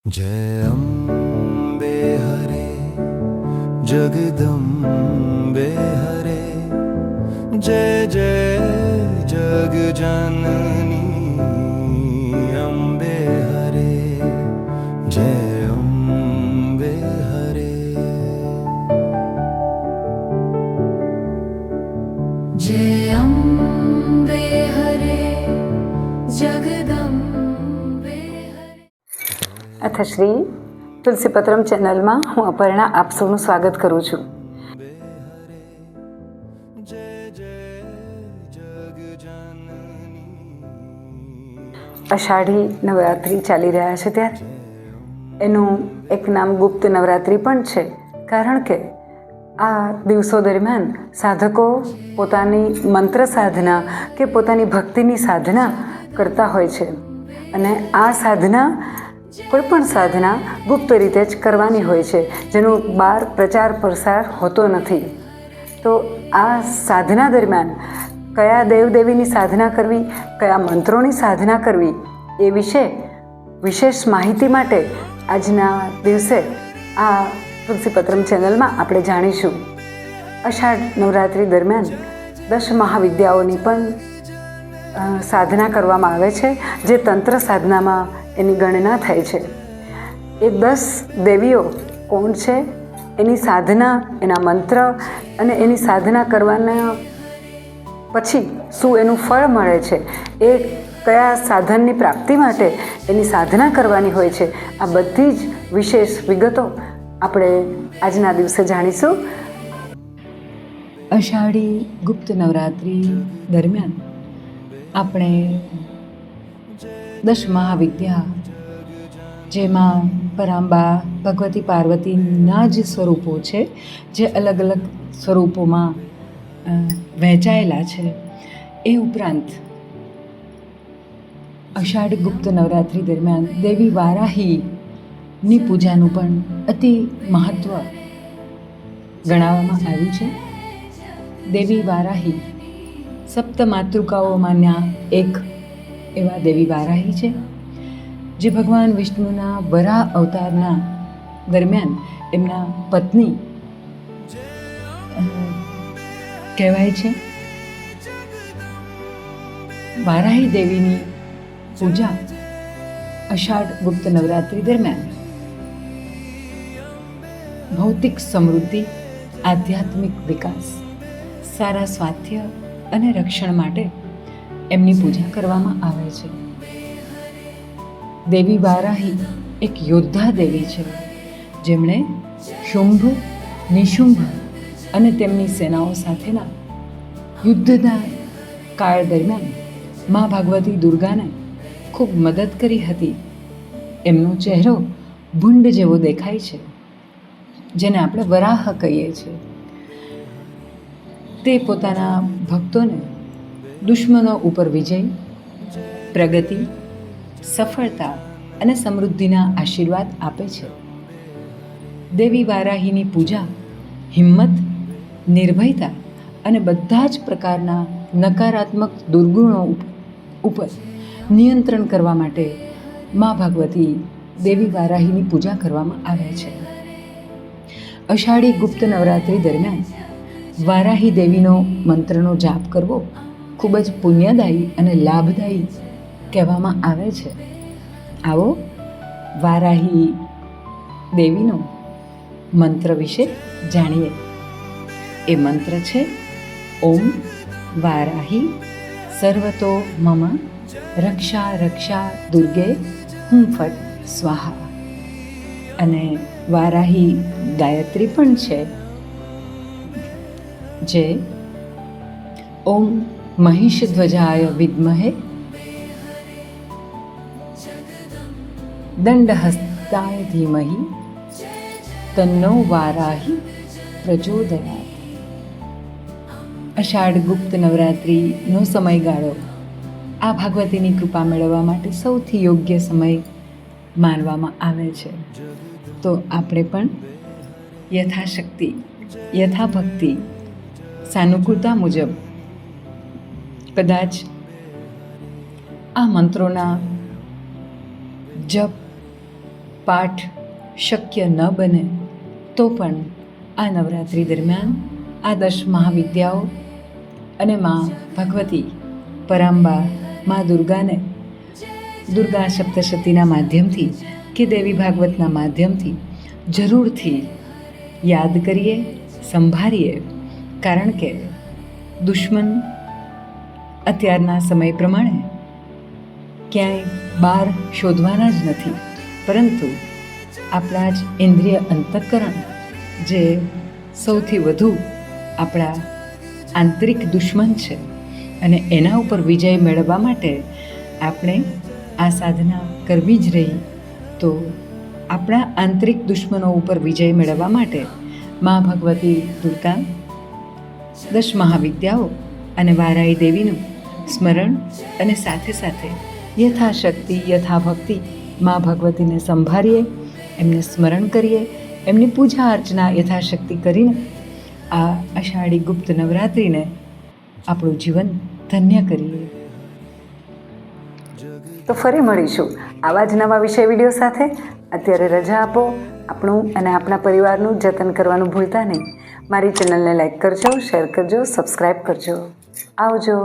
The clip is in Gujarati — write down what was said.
जय अम्बे हरे जगदम्बे हरे, जय जय जगजननी अम्बे हरे, जय अम्बे हरे। जय अम्बे हरे जगदम्बे हरे। અથશ્રી તુલસીપત્રમ ચેનલમાં હું અપર્ણા આપ સૌનું સ્વાગત કરું છું. અષાઢી નવરાત્રિ ચાલી રહ્યા છે ત્યારે એનું એક નામ ગુપ્ત નવરાત્રિ પણ છે, કારણ કે આ દિવસો દરમિયાન સાધકો પોતાની મંત્ર સાધના કે પોતાની ભક્તિની સાધના કરતા હોય છે, અને આ સાધના કોઈ પણ સાધના ગુપ્ત રીતે જ કરવાની હોય છે, જેનો બહાર પ્રચાર પ્રસાર હોતો નથી. તો આ સાધના દરમિયાન કયા દેવદેવીની સાધના કરવી, કયા મંત્રોની સાધના કરવી એ વિશે વિશેષ માહિતી માટે આજના દિવસે આ તુલસીપત્રમ ચેનલમાં આપણે જાણીશું. અષાઢ નવરાત્રિ દરમિયાન 10 મહાવિદ્યાઓની પણ સાધના કરવામાં આવે છે, જે તંત્ર સાધનામાં એની ગણના થાય છે. એ 10 દેવીઓ કોણ છે, એની સાધના, એના મંત્ર અને એની સાધના કરવાના પછી શું એનું ફળ મળે છે, એ કયા સાધનની પ્રાપ્તિ માટે એની સાધના કરવાની હોય છે, આ બધી જ વિશેષ વિગતો આપણે આજના દિવસે જાણીશું. અષાઢી ગુપ્ત નવરાત્રિ દરમિયાન આપણે 10 મહાવિદ્યા, જેમાં પરાંબા ભગવતી પાર્વતીના જ સ્વરૂપો છે, જે અલગ અલગ સ્વરૂપોમાં વહેંચાયેલા છે. એ ઉપરાંત અષાઢ ગુપ્ત નવરાત્રિ દરમિયાન દેવી વારાહીની પૂજાનું પણ અતિ મહત્ત્વ ગણાવવામાં આવ્યું છે. દેવી વારાહી સપ્ત માતૃકાઓમાંના એક એવા દેવી વારાહી છે, જે ભગવાન વિષ્ણુના વરાહ અવતારના દરમિયાન એમના પત્ની કહેવાય છે. વારાહી દેવીની પૂજા અષાઢ ગુપ્ત નવરાત્રિ દરમિયાન ભૌતિક સમૃદ્ધિ, આધ્યાત્મિક વિકાસ, સારા સ્વાસ્થ્ય અને રક્ષણ માટે એમની પૂજા કરવામાં આવે છે. દેવી વારાહી એક યોદ્ધા દેવી છે, જેમણે શુંભ, નિશુંભ અને તેમની સેનાઓ સાથેના યુદ્ધના કાળ દરમિયાન મા ભાગવતી દુર્ગાને ખૂબ મદદ કરી હતી. એમનો ચહેરો ભૂંડ જેવો દેખાય છે, જેને આપણે વરાહ કહીએ છીએ. તે પોતાના ભક્તોને દુશ્મનો ઉપર વિજય, પ્રગતિ, સફળતા અને સમૃદ્ધિના આશીર્વાદ આપે છે. દેવી વારાહીની પૂજા હિંમત, નિર્ભયતા અને બધા જ પ્રકારના નકારાત્મક દુર્ગુણો ઉપર નિયંત્રણ કરવા માટે મા ભગવતી દેવી વારાહીની પૂજા કરવામાં આવે છે. અષાઢી ગુપ્ત નવરાત્રિ દરમિયાન વારાહી દેવીનો મંત્રનો જાપ કરવો ખૂબ જ પુણ્યદાયી અને લાભદાયી કહેવામાં આવે છે. આવો વારાહી દેવીનો મંત્ર વિશે જાણીએ. એ મંત્ર છે ઓમ વારાહી સર્વતો મમ રક્ષા રક્ષા દુર્ગે હું ફટ સ્વાહા. અને વારાહી ગાયત્રી પણ છે, જે ઓમ મહિષધ્વજાય વિદ્મહે દંડહસ્તાય ધીમહિ તન્નો વારાહી પ્રચોદયાત. અષાઢ ગુપ્ત નવરાત્રિનો સમયગાળો આ ભાગવતીની કૃપા મેળવવા માટે સૌથી યોગ્ય સમય માનવામાં આવે છે. તો આપણે પણ યથાશક્તિ, યથાભક્તિ, સાનુકૂળતા મુજબ કદાચ આ મંત્રોના જપ પાઠ શક્ય ન બને તો પણ આ નવરાત્રિ દરમિયાન આ 10 મહાવિદ્યાઓ અને મા ભગવતી પરાંબા મા દુર્ગાને દુર્ગા સપ્તશતીના માધ્યમથી કે દેવી ભાગવતના માધ્યમથી જરૂરથી યાદ કરીએ, સંભાળીએ. કારણ કે દુશ્મન અત્યારના સમય પ્રમાણે ક્યાંય બહાર શોધવાના જ નથી, પરંતુ આપણા જ ઇન્દ્રિય અંતઃકરણ જે સૌથી વધુ આપણા આંતરિક દુશ્મન છે. અને એના ઉપર વિજય મેળવવા માટે આપણે આ સાધના કરવી જ રહી. તો આપણા આંતરિક દુશ્મનો ઉપર વિજય મેળવવા માટે મા ભગવતી દુર્ગા 10 મહાવિદ્યાઓ અને વારાહી દેવીનું સ્મરણ અને સાથે સાથે યથાશક્તિ યથાભક્તિ મા ભગવતીને સંભાળીએ, એમને સ્મરણ કરીએ, એમની પૂજા અર્ચના યથાશક્તિ કરીને આ અષાઢી ગુપ્ત નવરાત્રિને આપણું જીવન ધન્ય કરીએ. તો ફરી મળીશું આવા જ નવા વિષય વિડીયો સાથે. અત્યારે રજા આપો. આપણું અને આપણા પરિવારનું જતન કરવાનું ભૂલતા નહીં. મારી ચેનલને લાઈક કરજો, શેર કરજો, સબસ્ક્રાઈબ કરજો. આવજો.